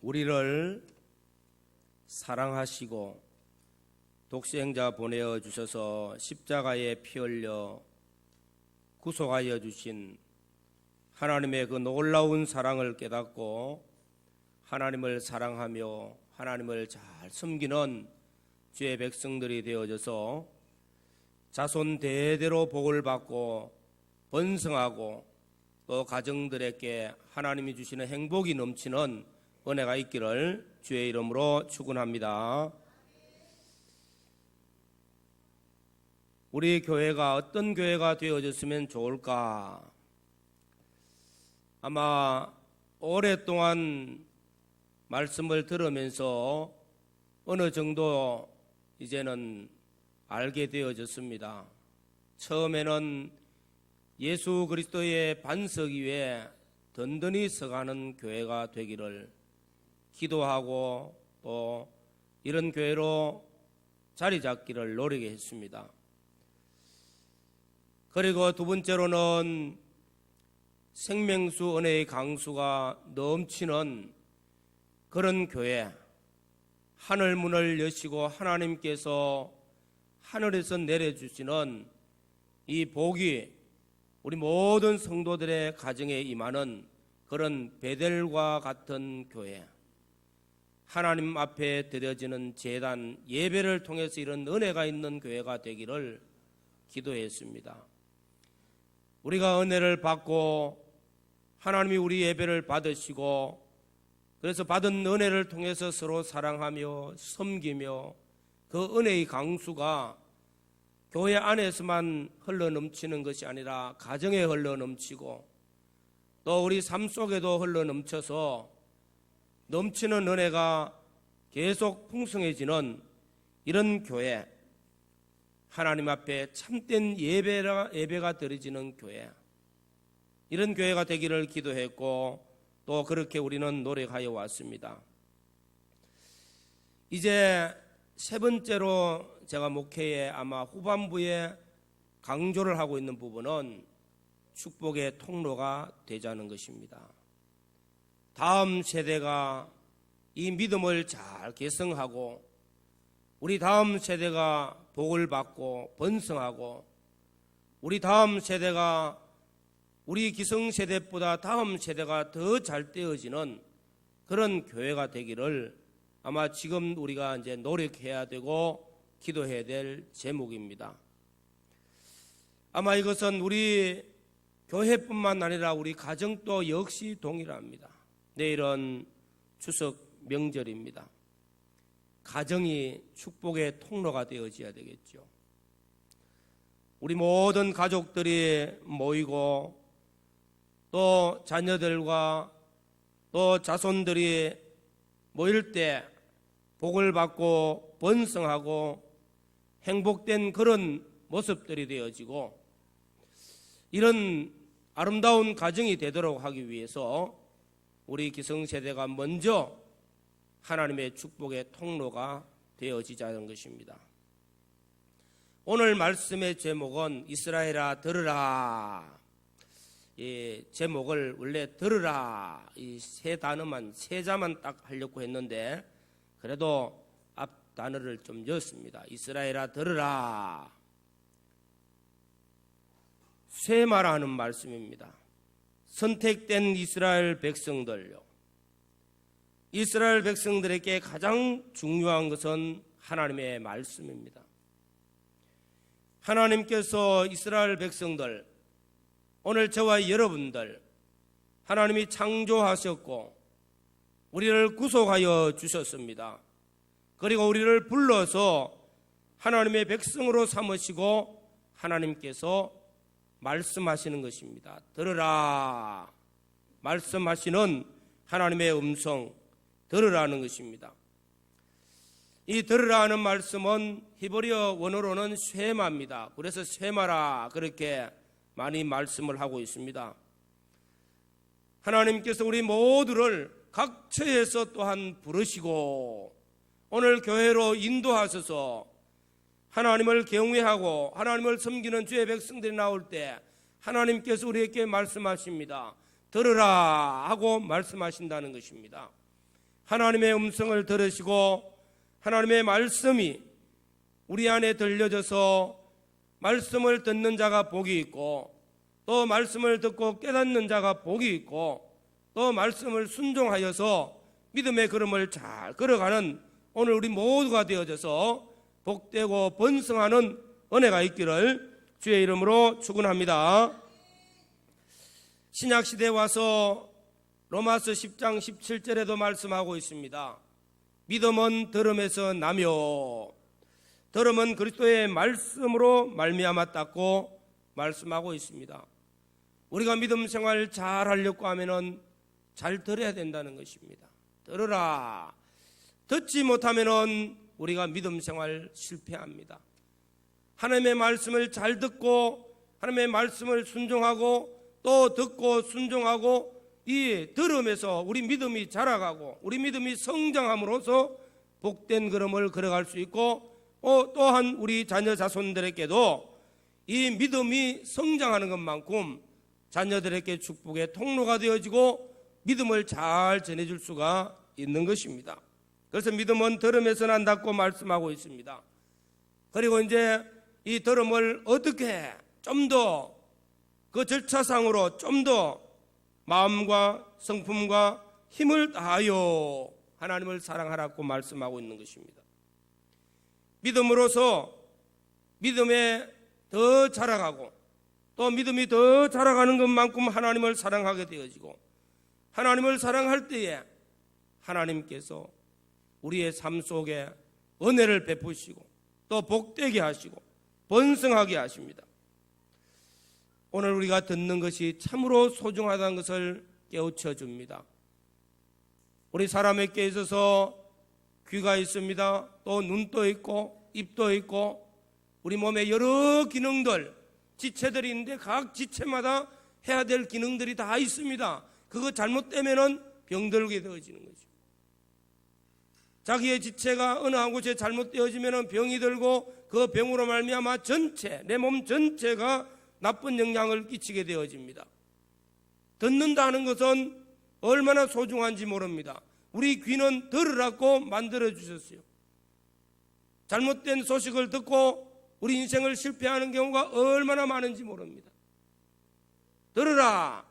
우리를 사랑하시고 독생자 보내어 주셔서 십자가에 피 흘려 구속하여 주신 하나님의 그 놀라운 사랑을 깨닫고 하나님을 사랑하며 하나님을 잘 섬기는 주의 백성들이 되어져서 자손 대대로 복을 받고 번성하고 또 가정들에게 하나님이 주시는 행복이 넘치는 은혜가 있기를 주의 이름으로 축원합니다. 우리 교회가 어떤 교회가 되어졌으면 좋을까? 아마 오랫동안 말씀을 들으면서 어느 정도 이제는 알게 되어졌습니다. 처음에는 예수 그리스도의 반석 위에 든든히 서가는 교회가 되기를 기도하고 또 이런 교회로 자리 잡기를 노리게 했습니다. 그리고 두 번째로는 생명수 은혜의 강수가 넘치는 그런 교회, 하늘 문을 여시고 하나님께서 하늘에서 내려주시는 이 복이 우리 모든 성도들의 가정에 임하는 그런 베델과 같은 교회, 하나님 앞에 드려지는 제단 예배를 통해서 이런 은혜가 있는 교회가 되기를 기도했습니다. 우리가 은혜를 받고 하나님이 우리 예배를 받으시고 그래서 받은 은혜를 통해서 서로 사랑하며 섬기며 그 은혜의 강수가 교회 안에서만 흘러넘치는 것이 아니라 가정에 흘러넘치고 또 우리 삶 속에도 흘러넘쳐서 넘치는 은혜가 계속 풍성해지는 이런 교회, 하나님 앞에 참된 예배가 드려지는 교회, 이런 교회가 되기를 기도했고 또 그렇게 우리는 노력하여 왔습니다. 이제 세 번째로 제가 목회의 아마 후반부에 강조를 하고 있는 부분은 축복의 통로가 되자는 것입니다. 다음 세대가 이 믿음을 잘 계승하고 우리 다음 세대가 복을 받고 번성하고 우리 다음 세대가 우리 기성세대보다 다음 세대가 더 잘 되어지는 그런 교회가 되기를 아마 지금 우리가 이제 노력해야 되고 기도해야 될 제목입니다. 아마 이것은 우리 교회뿐만 아니라 우리 가정도 역시 동일합니다. 내일은 추석 명절입니다. 가정이 축복의 통로가 되어져야 되겠죠. 우리 모든 가족들이 모이고 또 자녀들과 또 자손들이 모일 때 복을 받고 번성하고 행복된 그런 모습들이 되어지고 이런 아름다운 가정이 되도록 하기 위해서 우리 기성세대가 먼저 하나님의 축복의 통로가 되어지자는 것입니다. 오늘 말씀의 제목은 이스라엘아 들으라. 이 제목을 원래 들으라 이 세 단어만 세 자만 딱 하려고 했는데 그래도 앞 단어를 좀 넣었습니다. 이스라엘아 들으라. 쇠마라는 말씀입니다. 선택된 이스라엘 백성들요. 이스라엘 백성들에게 가장 중요한 것은 하나님의 말씀입니다. 하나님께서 이스라엘 백성들, 오늘 저와 여러분들 하나님이 창조하셨고 우리를 구속하여 주셨습니다. 그리고 우리를 불러서 하나님의 백성으로 삼으시고 하나님께서 말씀하시는 것입니다. 들으라. 말씀하시는 하나님의 음성 들으라는 것입니다. 이 들으라는 말씀은 히브리어 원어로는 쇠마입니다. 그래서 쇠마라 그렇게 많이 말씀을 하고 있습니다. 하나님께서 우리 모두를 각처에서 또한 부르시고 오늘 교회로 인도하셔서 하나님을 경외하고 하나님을 섬기는 주의 백성들이 나올 때 하나님께서 우리에게 말씀하십니다. 들으라 하고 말씀하신다는 것입니다. 하나님의 음성을 들으시고 하나님의 말씀이 우리 안에 들려져서 말씀을 듣는 자가 복이 있고, 또 말씀을 듣고 깨닫는 자가 복이 있고, 또 말씀을 순종하여서 믿음의 걸음을 잘 걸어가는 오늘 우리 모두가 되어져서 복되고 번성하는 은혜가 있기를 주의 이름으로 축원합니다. 신약시대에 와서 로마서 10장 17절에도 말씀하고 있습니다. 믿음은 들음에서 나며 들음은 그리스도의 말씀으로 말미암았다고 말씀하고 있습니다. 우리가 믿음 생활 잘 하려고 하면은 잘 들어야 된다는 것입니다. 들으라. 듣지 못하면은 우리가 믿음 생활 실패합니다. 하나님의 말씀을 잘 듣고 하나님의 말씀을 순종하고 또 듣고 순종하고 이 들음에서 우리 믿음이 자라가고 우리 믿음이 성장함으로써 복된 걸음을 걸어갈 수 있고, 또한 우리 자녀 자손들에게도 이 믿음이 성장하는 것만큼 자녀들에게 축복의 통로가 되어지고 믿음을 잘 전해줄 수가 있는 것입니다. 그래서 믿음은 들음에서 난다고 말씀하고 있습니다. 그리고 이제 이 들음을 어떻게 좀 더 그 절차상으로 좀 더 마음과 성품과 힘을 다하여 하나님을 사랑하라고 말씀하고 있는 것입니다. 믿음으로서 믿음에 더 자라가고 또 믿음이 더 자라가는 것만큼 하나님을 사랑하게 되어지고, 하나님을 사랑할 때에 하나님께서 우리의 삶 속에 은혜를 베푸시고 또 복되게 하시고 번성하게 하십니다. 오늘 우리가 듣는 것이 참으로 소중하다는 것을 깨우쳐 줍니다. 우리 사람에게 있어서 귀가 있습니다. 또 눈도 있고 입도 있고 우리 몸에 여러 기능들, 지체들이 있는데 각 지체마다 해야 될 기능들이 다 있습니다. 그거 잘못되면은 병들게 되어지는 거죠. 자기의 지체가 어느 한 곳에 잘못되어지면은 병이 들고 그 병으로 말미암아 전체, 내 몸 전체가 나쁜 영향을 끼치게 되어집니다. 듣는다는 것은 얼마나 소중한지 모릅니다. 우리 귀는 들으라고 만들어 주셨어요. 잘못된 소식을 듣고 우리 인생을 실패하는 경우가 얼마나 많은지 모릅니다. 들으라.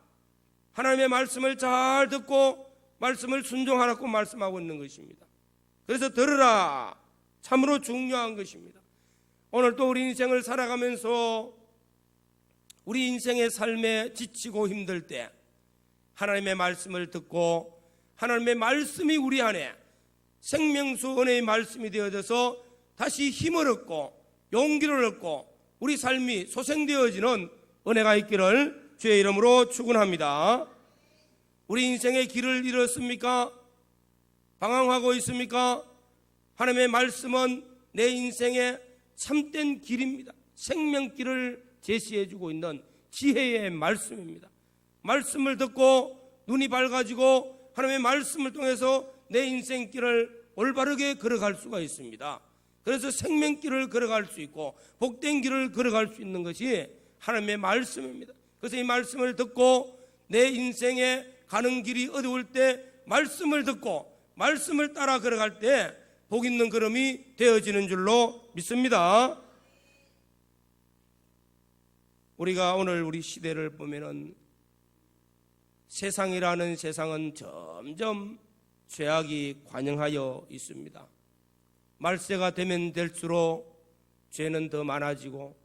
하나님의 말씀을 잘 듣고 말씀을 순종하라고 말씀하고 있는 것입니다. 그래서 들으라. 참으로 중요한 것입니다. 오늘 또 우리 인생을 살아가면서 우리 인생의 삶에 지치고 힘들 때 하나님의 말씀을 듣고 하나님의 말씀이 우리 안에 생명수 은혜의 말씀이 되어져서 다시 힘을 얻고 용기를 얻고 우리 삶이 소생되어지는 은혜가 있기를 주의 이름으로 축원합니다. 우리 인생의 길을 잃었습니까? 방황하고 있습니까? 하나님의 말씀은 내 인생의 참된 길입니다. 생명길을 제시해주고 있는 지혜의 말씀입니다. 말씀을 듣고 눈이 밝아지고 하나님의 말씀을 통해서 내 인생길을 올바르게 걸어갈 수가 있습니다. 그래서 생명길을 걸어갈 수 있고 복된 길을 걸어갈 수 있는 것이 하나님의 말씀입니다. 그래서 이 말씀을 듣고 내 인생에 가는 길이 어두울 때 말씀을 듣고 말씀을 따라 걸어갈 때 복 있는 걸음이 되어지는 줄로 믿습니다. 우리가 오늘 우리 시대를 보면은 세상이라는 세상은 점점 죄악이 관영하여 있습니다. 말세가 되면 될수록 죄는 더 많아지고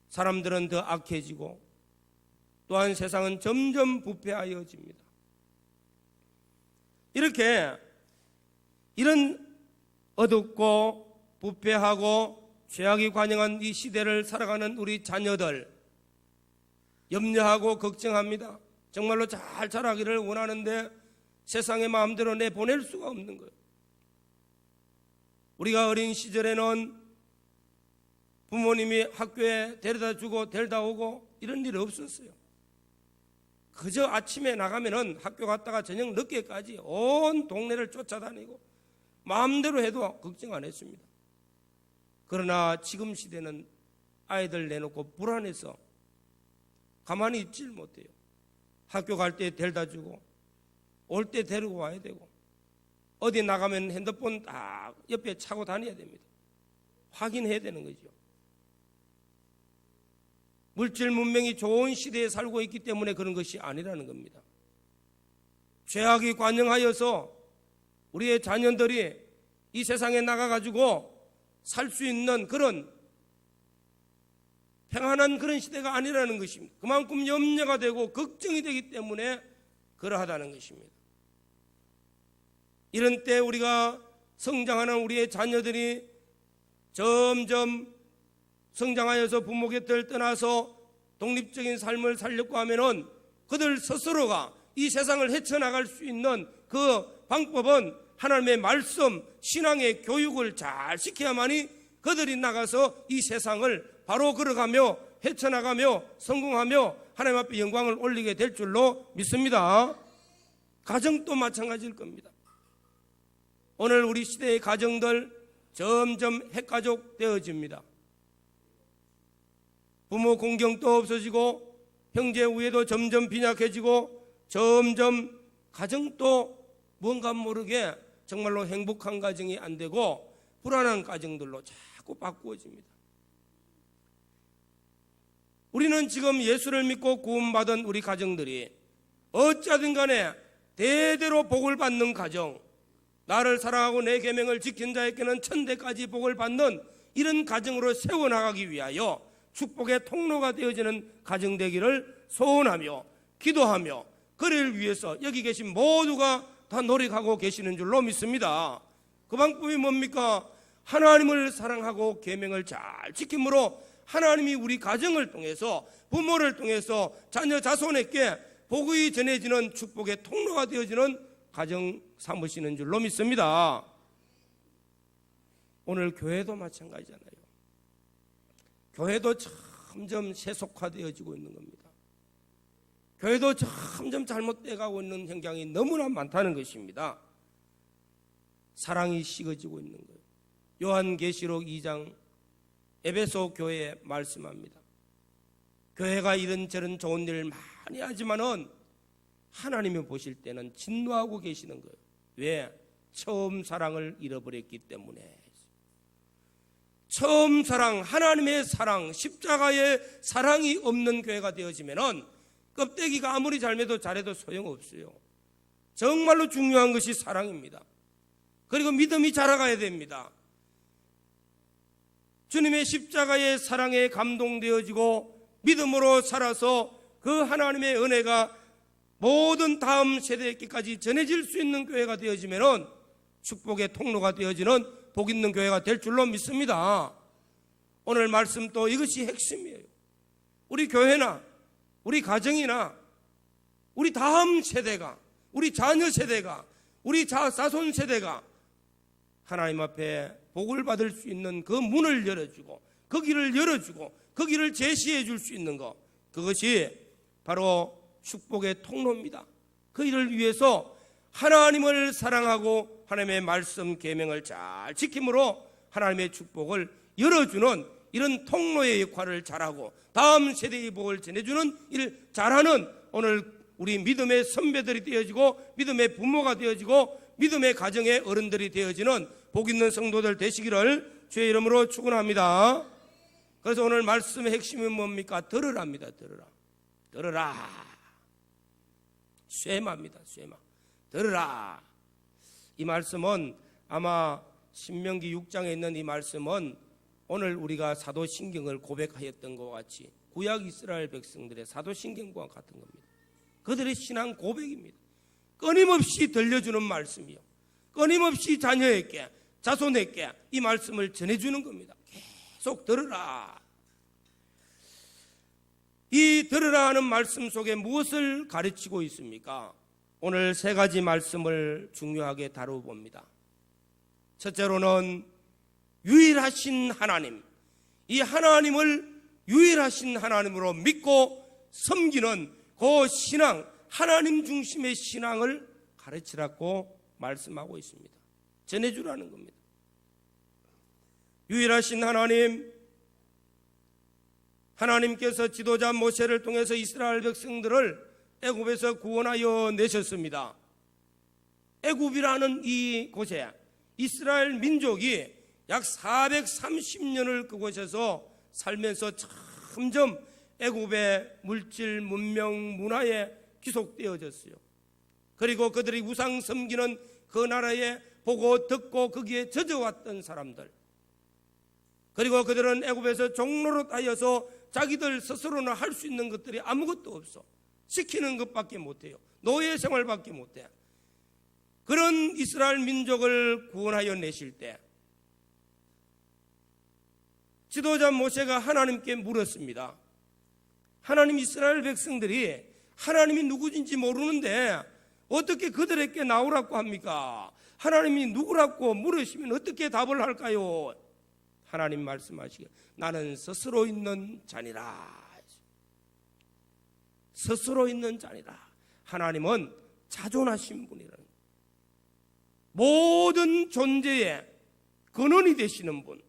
사람들은 더 악해지고 또한 세상은 점점 부패하여집니다. 이런 어둡고 부패하고 죄악이 관영한 이 시대를 살아가는 우리 자녀들 염려하고 걱정합니다. 정말로 잘 자라기를 원하는데 세상의 마음대로 내보낼 수가 없는 거예요. 우리가 어린 시절에는 부모님이 학교에 데려다 주고 데려다 오고 이런 일이 없었어요. 그저 아침에 나가면은 학교 갔다가 저녁 늦게까지 온 동네를 쫓아다니고 마음대로 해도 걱정 안 했습니다. 그러나 지금 시대는 아이들 내놓고 불안해서 가만히 있질 못해요. 학교 갈 때 데려다 주고 올 때 데리고 와야 되고 어디 나가면 핸드폰 딱 옆에 차고 다녀야 됩니다. 확인해야 되는 거죠. 물질 문명이 좋은 시대에 살고 있기 때문에 그런 것이 아니라는 겁니다. 죄악이 관영하여서 우리의 자녀들이 이 세상에 나가가지고 살 수 있는 그런 평안한 그런 시대가 아니라는 것입니다. 그만큼 염려가 되고 걱정이 되기 때문에 그러하다는 것입니다. 이런 때 우리가 성장하는 우리의 자녀들이 점점 성장하여서 부모 곁을 떠나서 독립적인 삶을 살려고 하면은 그들 스스로가 이 세상을 헤쳐나갈 수 있는 그 방법은 하나님의 말씀, 신앙의 교육을 잘 시켜야만이 그들이 나가서 이 세상을 바로 걸어가며 헤쳐나가며 성공하며 하나님 앞에 영광을 올리게 될 줄로 믿습니다. 가정도 마찬가지일 겁니다. 오늘 우리 시대의 가정들 점점 핵가족 되어집니다. 부모 공경도 없어지고 형제 우애도 점점 빈약해지고 점점 가정도 뭔가 모르게 정말로 행복한 가정이 안 되고 불안한 가정들로 자꾸 바꾸어집니다. 우리는 지금 예수를 믿고 구원받은 우리 가정들이 어찌하든 간에 대대로 복을 받는 가정, 나를 사랑하고 내 계명을 지킨 자에게는 천대까지 복을 받는 이런 가정으로 세워나가기 위하여 축복의 통로가 되어지는 가정 되기를 소원하며 기도하며 그를 위해서 여기 계신 모두가 다 노력하고 계시는 줄로 믿습니다. 그 방법이 뭡니까? 하나님을 사랑하고 계명을 잘 지킴으로 하나님이 우리 가정을 통해서 부모를 통해서 자녀 자손에게 복이 전해지는 축복의 통로가 되어지는 가정 삼으시는 줄로 믿습니다. 오늘 교회도 마찬가지잖아요. 교회도 점점 세속화되어지고 있는 겁니다. 교회도 점점 잘못돼가고 있는 현상이 너무나 많다는 것입니다. 사랑이 식어지고 있는 거예요. 요한계시록 2장 에베소 교회에 말씀합니다. 교회가 이런저런 좋은 일을 많이 하지만은 하나님이 보실 때는 진노하고 계시는 거예요. 왜? 처음 사랑을 잃어버렸기 때문에. 처음 사랑, 하나님의 사랑, 십자가의 사랑이 없는 교회가 되어지면은 껍데기가 아무리 잘해도 소용없어요. 정말로 중요한 것이 사랑입니다. 그리고 믿음이 자라가야 됩니다. 주님의 십자가의 사랑에 감동되어지고 믿음으로 살아서 그 하나님의 은혜가 모든 다음 세대에게까지 전해질 수 있는 교회가 되어지면 축복의 통로가 되어지는 복 있는 교회가 될 줄로 믿습니다. 오늘 말씀도 이것이 핵심이에요. 우리 교회나 우리 가정이나 우리 다음 세대가, 우리 자녀 세대가, 우리 자손 세대가 하나님 앞에 복을 받을 수 있는 그 문을 열어주고 그 길을 열어주고 그 길을 제시해 줄 수 있는 것, 그것이 바로 축복의 통로입니다. 그 일을 위해서 하나님을 사랑하고 하나님의 말씀 계명을 잘 지킴으로 하나님의 축복을 열어주는 이런 통로의 역할을 잘하고 다음 세대의 복을 전해주는 일을 잘하는 오늘 우리 믿음의 선배들이 되어지고 믿음의 부모가 되어지고 믿음의 가정의 어른들이 되어지는 복 있는 성도들 되시기를 주의 이름으로 축원합니다. 그래서 오늘 말씀의 핵심이 뭡니까? 들으랍니다. 들으라. 쇠마입니다. 쇠마. 들으라. 이 말씀은 아마 신명기 6장에 있는 이 말씀은 오늘 우리가 사도신경을 고백하였던 것과 같이 구약 이스라엘 백성들의 사도신경과 같은 겁니다. 그들의 신앙 고백입니다. 끊임없이 들려주는 말씀이요, 끊임없이 자녀에게 자손에게 이 말씀을 전해주는 겁니다. 계속 들으라. 이 들으라 하는 말씀 속에 무엇을 가르치고 있습니까? 오늘 세 가지 말씀을 중요하게 다뤄봅니다. 첫째로는 유일하신 하나님, 이 하나님을 유일하신 하나님으로 믿고 섬기는 그 신앙, 하나님 중심의 신앙을 가르치라고 말씀하고 있습니다. 전해주라는 겁니다. 유일하신 하나님, 하나님께서 지도자 모세를 통해서 이스라엘 백성들을 애굽에서 구원하여 내셨습니다. 애굽이라는 이 곳에 이스라엘 민족이 약 430년을 그곳에서 살면서 점점 애굽의 물질, 문명, 문화에 귀속되어졌어요. 그리고 그들이 우상 섬기는 그 나라에 보고 듣고 거기에 젖어왔던 사람들, 그리고 그들은 애굽에서 종로로 하여서 자기들 스스로는 할 수 있는 것들이 아무것도 없어. 시키는 것밖에 못해요. 노예 생활밖에 못해. 그런 이스라엘 민족을 구원하여 내실 때 지도자 모세가 하나님께 물었습니다. 하나님, 이스라엘 백성들이 하나님이 누구인지 모르는데 어떻게 그들에게 나오라고 합니까? 하나님이 누구라고 물으시면 어떻게 답을 할까요? 하나님 말씀하시길, 나는 스스로 있는 자니라. 스스로 있는 자니라. 하나님은 자존하신 분이라는 거예요. 모든 존재의 근원이 되시는 분,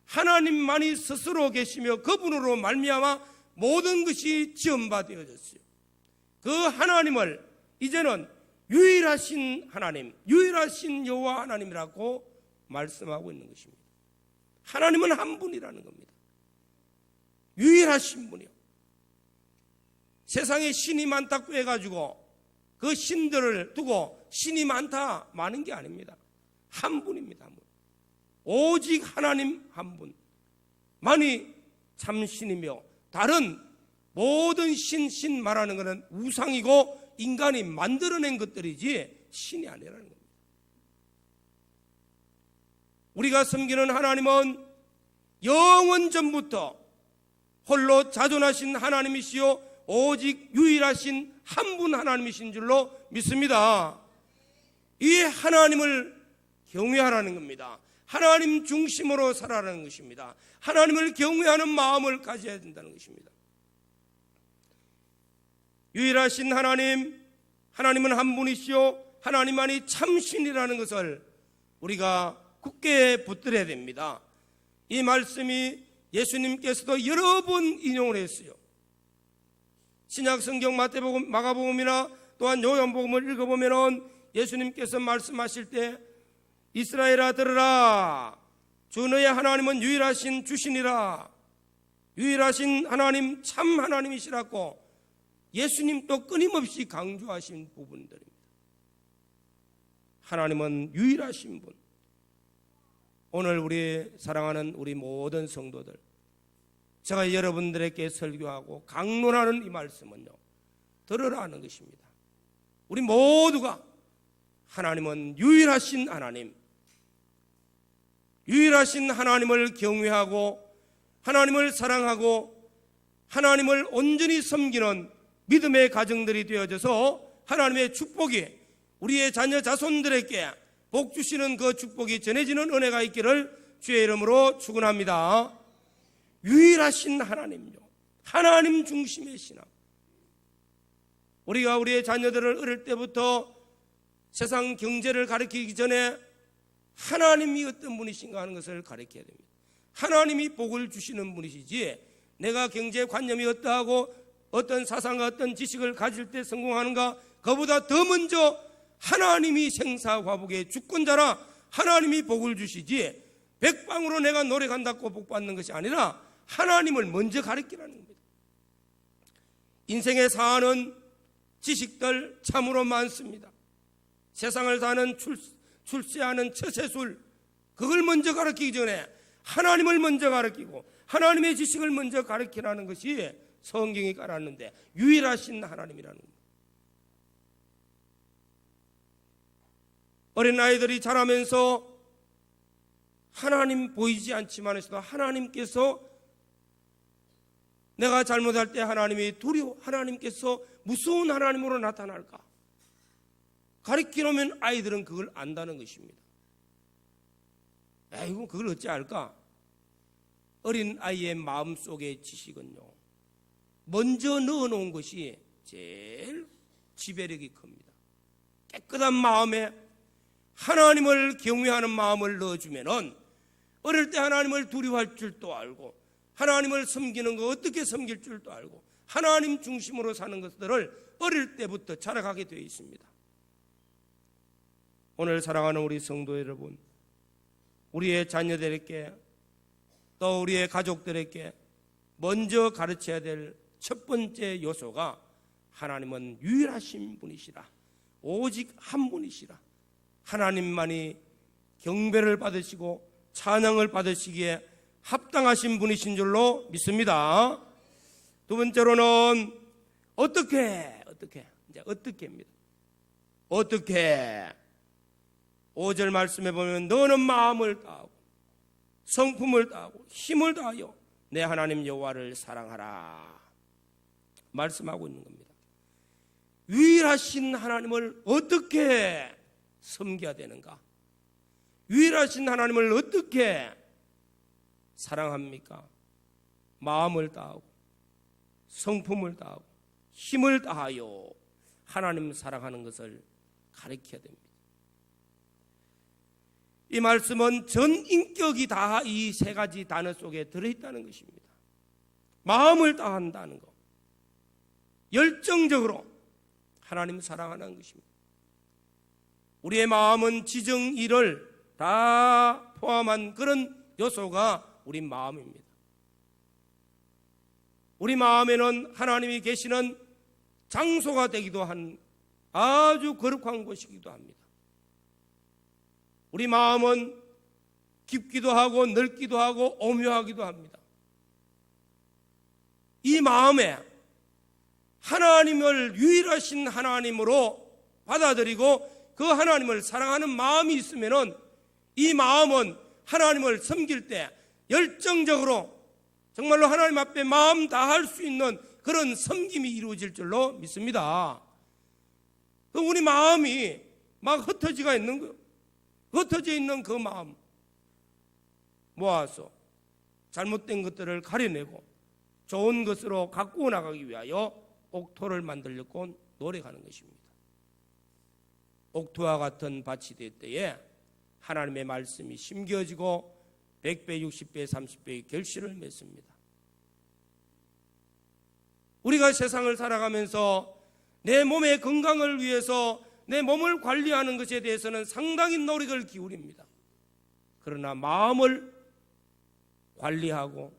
하나님만이 스스로 계시며 그분으로 말미암아 모든 것이 지음받아졌어요. 그 하나님을 이제는 유일하신 하나님, 유일하신 여호와 하나님이라고 말씀하고 있는 것입니다. 하나님은 한 분이라는 겁니다. 유일하신 분이요. 세상에 신이 많다고 해가지고 그 신들을 두고 신이 많은 게 아닙니다. 한 분입니다. 한 분. 오직 하나님 한 분만이 참신이며 다른 모든 신 말하는 것은 우상이고 인간이 만들어낸 것들이지 신이 아니라는 겁니다. 우리가 섬기는 하나님은 영원 전부터 홀로 자존하신 하나님이시요 오직 유일하신 한 분 하나님이신 줄로 믿습니다. 이 하나님을 경외하라는 겁니다. 하나님 중심으로 살아라는 것입니다. 하나님을 경외하는 마음을 가져야 된다는 것입니다. 유일하신 하나님, 하나님은 한 분이시요 하나님만이 참신이라는 것을 우리가 굳게 붙들어야 됩니다. 이 말씀이 예수님께서도 여러 번 인용을 했어요. 신약 성경 마태복음, 마가복음이나 또한 요한복음을 읽어보면 예수님께서 말씀하실 때 이스라엘아 들으라, 주 너의 하나님은 유일하신 주신이라, 유일하신 하나님 참 하나님이시라고 예수님도 끊임없이 강조하신 부분들입니다. 하나님은 유일하신 분. 오늘 우리 사랑하는 우리 모든 성도들, 제가 여러분들에게 설교하고 강론하는 이 말씀은요, 들으라는 것입니다. 우리 모두가 하나님은 유일하신 하나님, 유일하신 하나님을 경외하고 하나님을 사랑하고 하나님을 온전히 섬기는 믿음의 가정들이 되어져서 하나님의 축복이 우리의 자녀 자손들에게 복 주시는 그 축복이 전해지는 은혜가 있기를 주의 이름으로 축원합니다. 유일하신 하나님요, 하나님 중심의 신앙. 우리가 우리의 자녀들을 어릴 때부터 세상 경제를 가르치기 전에 하나님이 어떤 분이신가 하는 것을 가르쳐야 됩니다. 하나님이 복을 주시는 분이시지 내가 경제관념이 어떠하고 어떤 사상과 어떤 지식을 가질 때 성공하는가, 그보다 더 먼저 하나님이 생사화복의 주권자라 하나님이 복을 주시지 백방으로 내가 노력한다고 복 받는 것이 아니라 하나님을 먼저 가르치라는 겁니다. 인생의 사안은 지식들 참으로 많습니다. 세상을 사는 출세하는 처세술, 그걸 먼저 가르치기 전에 하나님을 먼저 가르치고 하나님의 지식을 먼저 가르치라는 것이 성경이 깔았는데 유일하신 하나님이라는 겁니다. 어린아이들이 자라면서 하나님 보이지 않지만서도 하나님께서 내가 잘못할 때 하나님이 두려워, 하나님께서 무서운 하나님으로 나타날까 가르치려면 아이들은 그걸 안다는 것입니다. 에이구, 그걸 어찌 알까? 어린 아이의 마음속의 지식은요, 먼저 넣어놓은 것이 제일 지배력이 큽니다. 깨끗한 마음에 하나님을 경외하는 마음을 넣어주면은 어릴 때 하나님을 두려워할 줄도 알고 하나님을 섬기는 거 어떻게 섬길 줄도 알고 하나님 중심으로 사는 것들을 어릴 때부터 자라가게 되어 있습니다. 오늘 사랑하는 우리 성도 여러분, 우리의 자녀들에게 또 우리의 가족들에게 먼저 가르쳐야 될 첫 번째 요소가 하나님은 유일하신 분이시라, 오직 한 분이시라, 하나님만이 경배를 받으시고 찬양을 받으시기에 합당하신 분이신 줄로 믿습니다. 두 번째로는 어떻게입니다. 어떻게 5절 말씀에 보면 너는 마음을 다하고 성품을 다하고 힘을 다하여 내 하나님 여호와를 사랑하라 말씀하고 있는 겁니다. 유일하신 하나님을 어떻게 섬겨야 되는가? 유일하신 하나님을 어떻게 사랑합니까? 마음을 다하고 성품을 다하고 힘을 다하여 하나님 사랑하는 것을 가르쳐야 됩니다. 이 말씀은 전 인격이 다 이 세 가지 단어 속에 들어있다는 것입니다. 마음을 다한다는 것, 열정적으로 하나님 사랑하는 것입니다. 우리의 마음은 지정의를 다 포함한 그런 요소가 우리 마음입니다. 우리 마음에는 하나님이 계시는 장소가 되기도 한 아주 거룩한 곳이기도 합니다. 우리 마음은 깊기도 하고 넓기도 하고 오묘하기도 합니다. 이 마음에 하나님을 유일하신 하나님으로 받아들이고 그 하나님을 사랑하는 마음이 있으면은 이 마음은 하나님을 섬길 때 열정적으로 정말로 하나님 앞에 마음 다할 수 있는 그런 섬김이 이루어질 줄로 믿습니다. 우리 마음이 막 흩어지가 있는 거예요. 흩어져 있는 그 마음 모아서 잘못된 것들을 가려내고 좋은 것으로 가꾸어 나가기 위하여 옥토를 만들려고 노력하는 것입니다. 옥토와 같은 밭이 될 때에 하나님의 말씀이 심겨지고 100배, 60배, 30배의 결실을 맺습니다. 우리가 세상을 살아가면서 내 몸의 건강을 위해서 내 몸을 관리하는 것에 대해서는 상당히 노력을 기울입니다. 그러나 마음을 관리하고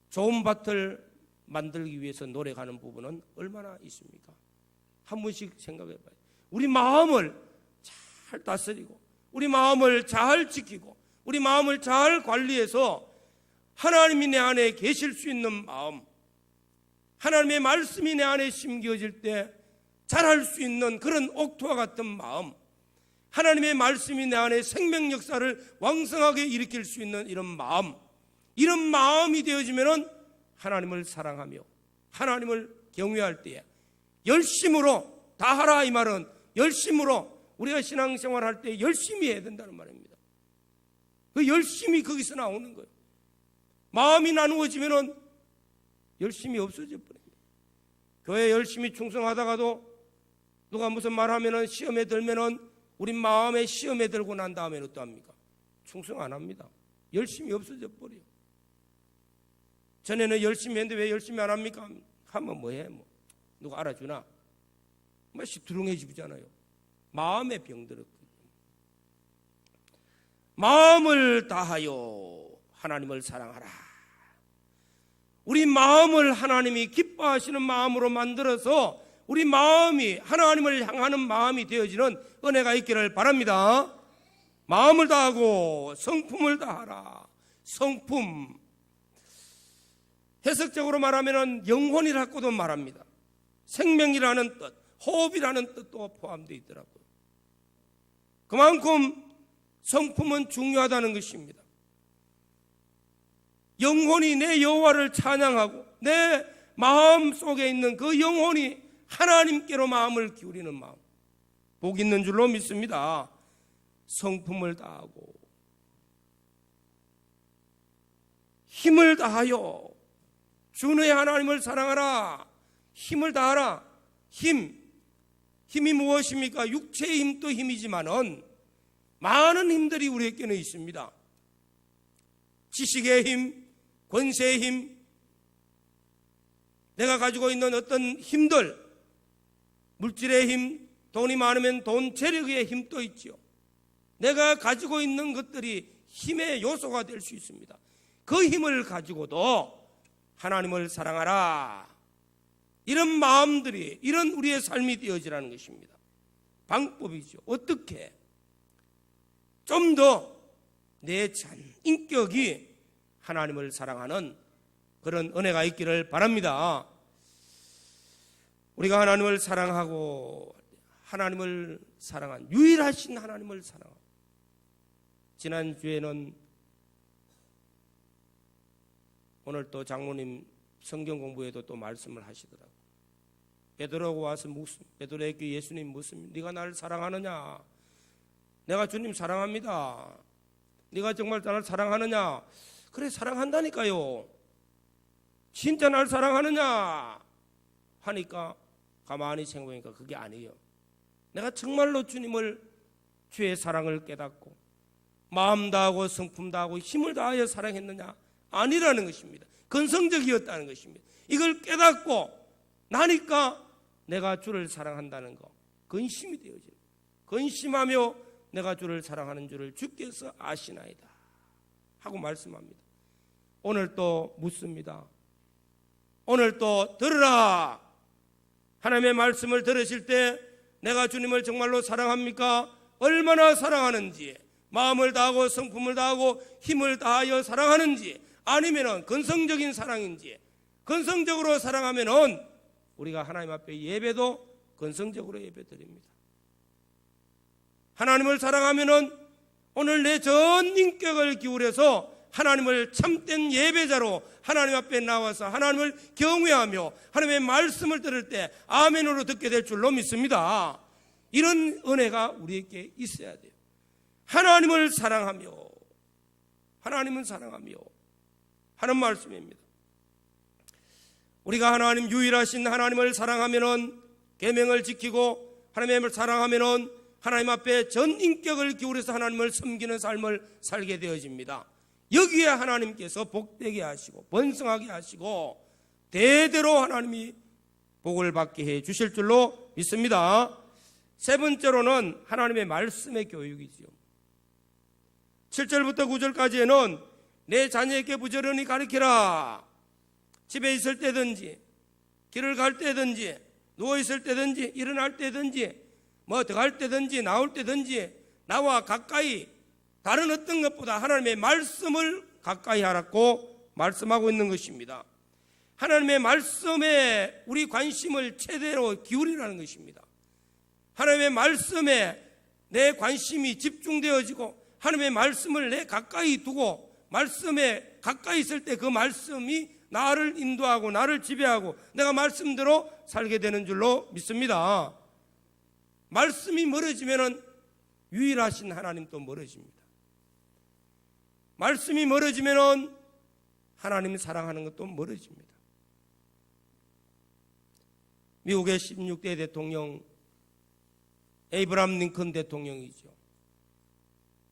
좋은 밭을 만들기 위해서 노력하는 부분은 얼마나 있습니까? 한 번씩 생각해 봐요. 우리 마음을 잘 다스리고 우리 마음을 잘 지키고 우리 마음을 잘 관리해서 하나님이 내 안에 계실 수 있는 마음, 하나님의 말씀이 내 안에 심겨질 때 잘할 수 있는 그런 옥토와 같은 마음, 하나님의 말씀이 내 안에 생명 역사를 왕성하게 일으킬 수 있는 이런 마음, 이런 마음이 되어지면 하나님을 사랑하며 하나님을 경외할 때에 열심으로 다하라, 이 말은 열심으로 우리가 신앙생활할 때 열심히 해야 된다는 말입니다. 그 열심히 거기서 나오는 거예요. 마음이 나누어지면 열심히 없어져 버립니다. 교회 열심히 충성하다가도 누가 무슨 말하면 시험에 들면은 우리 마음에 시험에 들고 난 다음에는 어떠합니까? 충성 안 합니다. 열심히 없어져 버려요. 전에는 열심히 했는데 왜 열심히 안 합니까? 하면 뭐해? 누가 알아주나? 시두렁해지잖아요. 마음의 병들었거든요. 마음을 다하여 하나님을 사랑하라. 우리 마음을 하나님이 기뻐하시는 마음으로 만들어서 우리 마음이 하나님을 향하는 마음이 되어지는 은혜가 있기를 바랍니다. 마음을 다하고 성품을 다하라. 성품, 해석적으로 말하면 영혼이라고도 말합니다. 생명이라는 뜻, 호흡이라는 뜻도 포함되어 있더라고요. 그만큼 성품은 중요하다는 것입니다. 영혼이 내 여호와를 찬양하고 내 마음 속에 있는 그 영혼이 하나님께로 마음을 기울이는 마음, 복 있는 줄로 믿습니다. 성품을 다하고 힘을 다하여 주의 하나님을 사랑하라. 힘을 다하라. 힘이 무엇입니까? 육체의 힘도 힘이지만은 많은 힘들이 우리에게는 있습니다. 지식의 힘, 권세의 힘, 내가 가지고 있는 어떤 힘들, 물질의 힘, 돈이 많으면 돈, 재력의 힘도 있지요. 내가 가지고 있는 것들이 힘의 요소가 될 수 있습니다. 그 힘을 가지고도 하나님을 사랑하라, 이런 마음들이, 이런 우리의 삶이 되어지라는 것입니다. 방법이죠. 어떻게 좀 더 내 전 인격이 하나님을 사랑하는 그런 은혜가 있기를 바랍니다. 우리가 하나님을 사랑하고 하나님을 사랑한, 유일하신 하나님을 사랑하고, 지난주에는 오늘 또 장로님 성경 공부에도 또 말씀을 하시더라고요. 베드로가 와서 베드로에게 예수님 묻습니다. 네가 나를 사랑하느냐? 내가 주님 사랑합니다. 네가 정말 나를 사랑하느냐? 그래, 사랑한다니까요. 진짜 나를 사랑하느냐? 하니까 가만히 생각해보니까 그게 아니에요. 내가 정말로 주님을, 주의 사랑을 깨닫고 마음 다하고 성품 다하고 힘을 다하여 사랑했느냐? 아니라는 것입니다. 근성적이었다는 것입니다. 이걸 깨닫고 나니까 내가 주를 사랑한다는 거, 근심이 되어져요. 근심하며 내가 주를 사랑하는 줄을 주께서 아시나이다 하고 말씀합니다. 오늘 또 묻습니다. 오늘 또 들으라. 하나님의 말씀을 들으실 때 내가 주님을 정말로 사랑합니까? 얼마나 사랑하는지, 마음을 다하고 성품을 다하고 힘을 다하여 사랑하는지, 아니면은 근성적인 사랑인지. 근성적으로 사랑하면은 우리가 하나님 앞에 예배도 근성적으로 예배드립니다. 하나님을 사랑하면은 오늘 내 전 인격을 기울여서 하나님을 참된 예배자로 하나님 앞에 나와서 하나님을 경외하며 하나님의 말씀을 들을 때 아멘으로 듣게 될 줄로 믿습니다. 이런 은혜가 우리에게 있어야 돼요. 하나님을 사랑하며, 하나님은 사랑하며 하는 말씀입니다. 우리가 하나님, 유일하신 하나님을 사랑하면은, 계명을 지키고 하나님을 사랑하면은 하나님 앞에 전 인격을 기울여서 하나님을 섬기는 삶을 살게 되어집니다. 여기에 하나님께서 복되게 하시고 번성하게 하시고 대대로 하나님이 복을 받게 해 주실 줄로 믿습니다. 세 번째로는 하나님의 말씀의 교육이지요. 7절부터 9절까지에는 내 자녀에게 부지런히 가르치라. 집에 있을 때든지 길을 갈 때든지 누워 있을 때든지 일어날 때든지 뭐 들어갈 때든지 나올 때든지 나와 가까이, 다른 어떤 것보다 하나님의 말씀을 가까이 하라고 말씀하고 있는 것입니다. 하나님의 말씀에 우리 관심을 최대로 기울이라는 것입니다. 하나님의 말씀에 내 관심이 집중되어지고 하나님의 말씀을 내 가까이 두고 말씀에 가까이 있을 때 그 말씀이 나를 인도하고 나를 지배하고 내가 말씀대로 살게 되는 줄로 믿습니다. 말씀이 멀어지면 유일하신 하나님도 멀어집니다. 말씀이 멀어지면 하나님 사랑하는 것도 멀어집니다. 미국의 16대 대통령 에이브람 링컨 대통령이죠.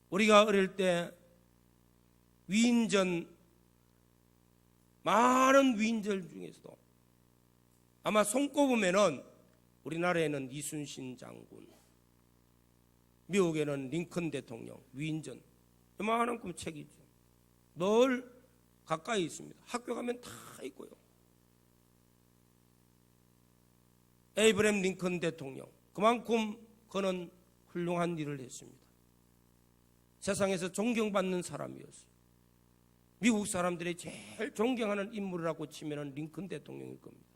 우리가 어릴 때 위인전, 많은 위인전 중에서도 아마 손꼽으면은 우리나라에는 이순신 장군, 미국에는 링컨 대통령, 위인전, 요만한 책이죠. 늘 가까이 있습니다. 학교 가면 다 있고요. 에이브람 링컨 대통령, 그만큼 그는 훌륭한 일을 했습니다. 세상에서 존경받는 사람이었어요. 미국 사람들이 제일 존경하는 인물이라고 치면 링컨 대통령일 겁니다.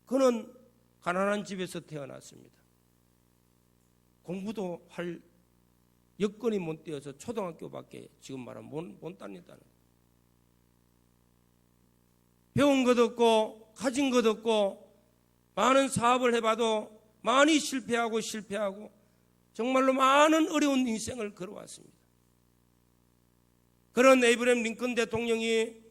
그는 가난한 집에서 태어났습니다. 공부도 할 여건이 못 되어서 초등학교밖에 지금 말하면 못 다녔다는 거예요. 배운 것 없고 가진 것 없고 많은 사업을 해봐도 많이 실패하고 정말로 많은 어려운 인생을 걸어왔습니다. 그런 에이브람 링컨 대통령이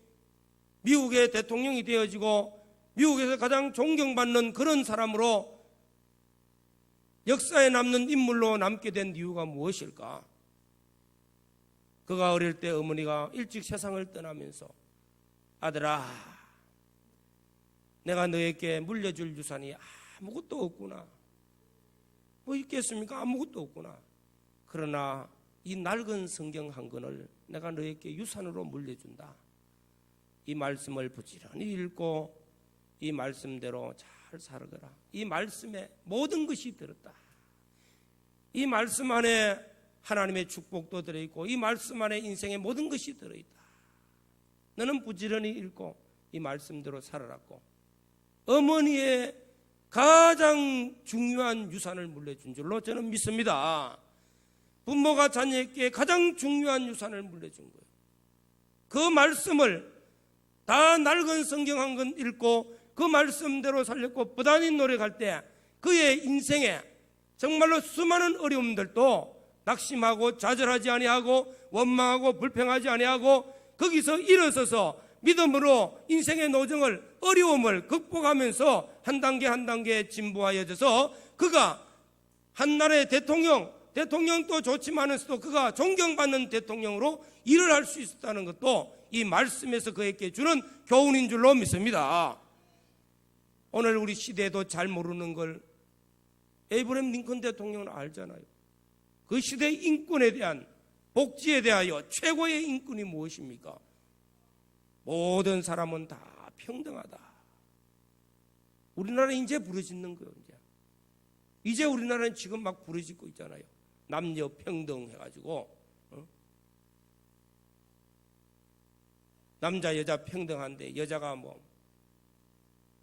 미국의 대통령이 되어지고 미국에서 가장 존경받는 그런 사람으로 역사에 남는 인물로 남게 된 이유가 무엇일까? 그가 어릴 때 어머니가 일찍 세상을 떠나면서 아들아, 내가 너에게 물려줄 유산이 아무것도 없구나. 뭐 있겠습니까? 아무것도 없구나. 그러나 이 낡은 성경 한 권을 내가 너에게 유산으로 물려준다. 이 말씀을 부지런히 읽고 이 말씀대로 잘 살아가라. 이 말씀에 모든 것이 들었다. 이 말씀 안에 하나님의 축복도 들어있고 이 말씀 안에 인생의 모든 것이 들어있다. 너는 부지런히 읽고 이 말씀대로 살아랐고 어머니의 가장 중요한 유산을 물려준 줄로 저는 믿습니다. 부모가 자녀에게 가장 중요한 유산을 물려준 거예요. 그 말씀을 다 낡은 성경 한 권 읽고 그 말씀대로 살렸고 부단히 노력할 때 그의 인생에 정말로 수많은 어려움들도 낙심하고 좌절하지 아니하고 원망하고 불평하지 아니하고 거기서 일어서서 믿음으로 인생의 노정을 어려움을 극복하면서 한 단계 한 단계 진보하여져서 그가 한 나라의 대통령도 좋지만서도 그가 존경받는 대통령으로 일을 할 수 있었다는 것도 이 말씀에서 그에게 주는 교훈인 줄로 믿습니다. 오늘 우리 시대에도 잘 모르는 걸 에이브러햄 링컨 대통령은 알잖아요. 그 시대의 인권에 대한 복지에 대하여 최고의 인권이 무엇입니까? 모든 사람은 다 평등하다. 우리나라는 이제 부르짖는 거예요. 이제 우리나라는 지금 막 부르짖고 있잖아요. 남녀 평등 해가지고 남자 여자 평등한데 여자가 뭐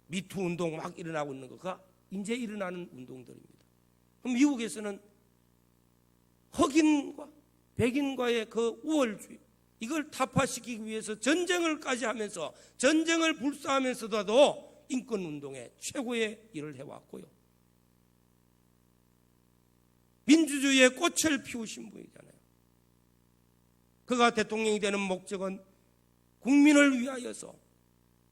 미투 운동 막 일어나고 있는 거가 이제 일어나는 운동들입니다. 그럼 미국에서는 흑인과 백인과의 그 우월주의 이걸 타파시키기 위해서 전쟁을까지 하면서 전쟁을 불사하면서도 인권운동에 최고의 일을 해왔고요. 민주주의의 꽃을 피우신 분이잖아요. 그가 대통령이 되는 목적은 국민을 위하여서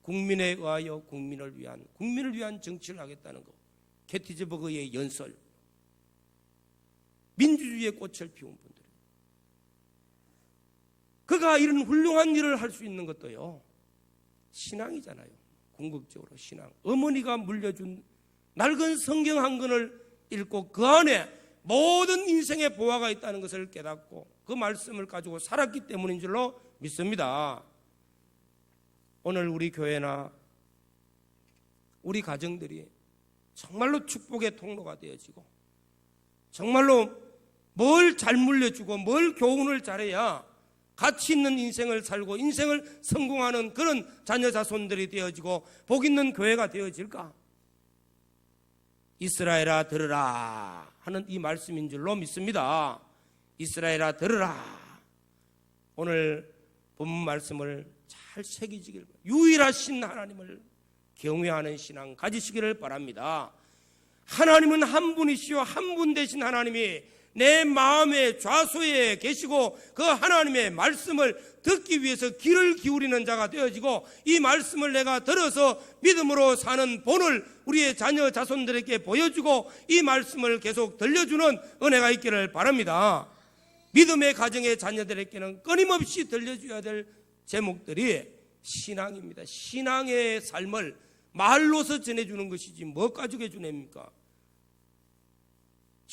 국민에 의하여 국민을 위한 정치를 하겠다는 거. 게티즈버그의 연설. 민주주의의 꽃을 피운 분들. 그가 이런 훌륭한 일을 할 수 있는 것도요. 신앙이잖아요. 궁극적으로 신앙. 어머니가 물려준 낡은 성경 한 권을 읽고 그 안에 모든 인생의 보화가 있다는 것을 깨닫고 그 말씀을 가지고 살았기 때문인 줄로 믿습니다. 오늘 우리 교회나 우리 가정들이 정말로 축복의 통로가 되어지고 정말로 뭘 잘 물려주고 뭘 교훈을 잘해야 가치 있는 인생을 살고 인생을 성공하는 그런 자녀 자손들이 되어지고 복 있는 교회가 되어질까? 이스라엘아 들으라 하는 이 말씀인 줄로 믿습니다. 이스라엘아 들으라. 오늘 본문 말씀을 잘 새기시길 유일하신 하나님을 경외하는 신앙 가지시기를 바랍니다. 하나님은 한 분이시요 한 분 되신 하나님이 내 마음의 좌소에 계시고 그 하나님의 말씀을 듣기 위해서 귀를 기울이는 자가 되어지고 이 말씀을 내가 들어서 믿음으로 사는 본을 우리의 자녀 자손들에게 보여주고 이 말씀을 계속 들려주는 은혜가 있기를 바랍니다. 믿음의 가정의 자녀들에게는 끊임없이 들려줘야 될 제목들이 신앙입니다. 신앙의 삶을 말로서 전해주는 것이지 뭐 가지고 해주냅니까?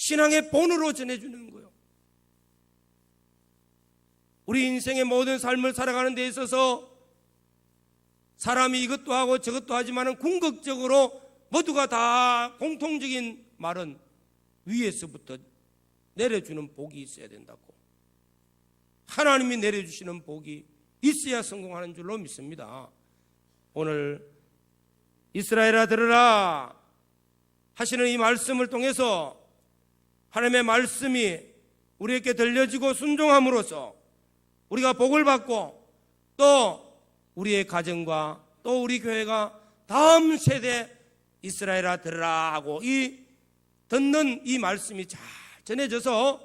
신앙의 본으로 전해주는 거예요. 우리 인생의 모든 삶을 살아가는 데 있어서 사람이 이것도 하고 저것도 하지만 궁극적으로 모두가 다 공통적인 말은 위에서부터 내려주는 복이 있어야 된다고. 하나님이 내려주시는 복이 있어야 성공하는 줄로 믿습니다. 오늘 이스라엘아 들으라 하시는 이 말씀을 통해서 하나님의 말씀이 우리에게 들려지고 순종함으로써 우리가 복을 받고 또 우리의 가정과 또 우리 교회가 다음 세대 이스라엘아 들으라 하고 이 듣는 이 말씀이 잘 전해져서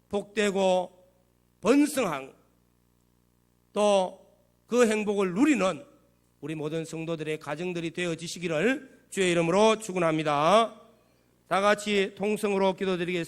복되고 번성한 또 그 행복을 누리는 우리 모든 성도들의 가정들이 되어지시기를 주의 이름으로 축원합니다. 다 같이 통성으로 기도드리겠습니다.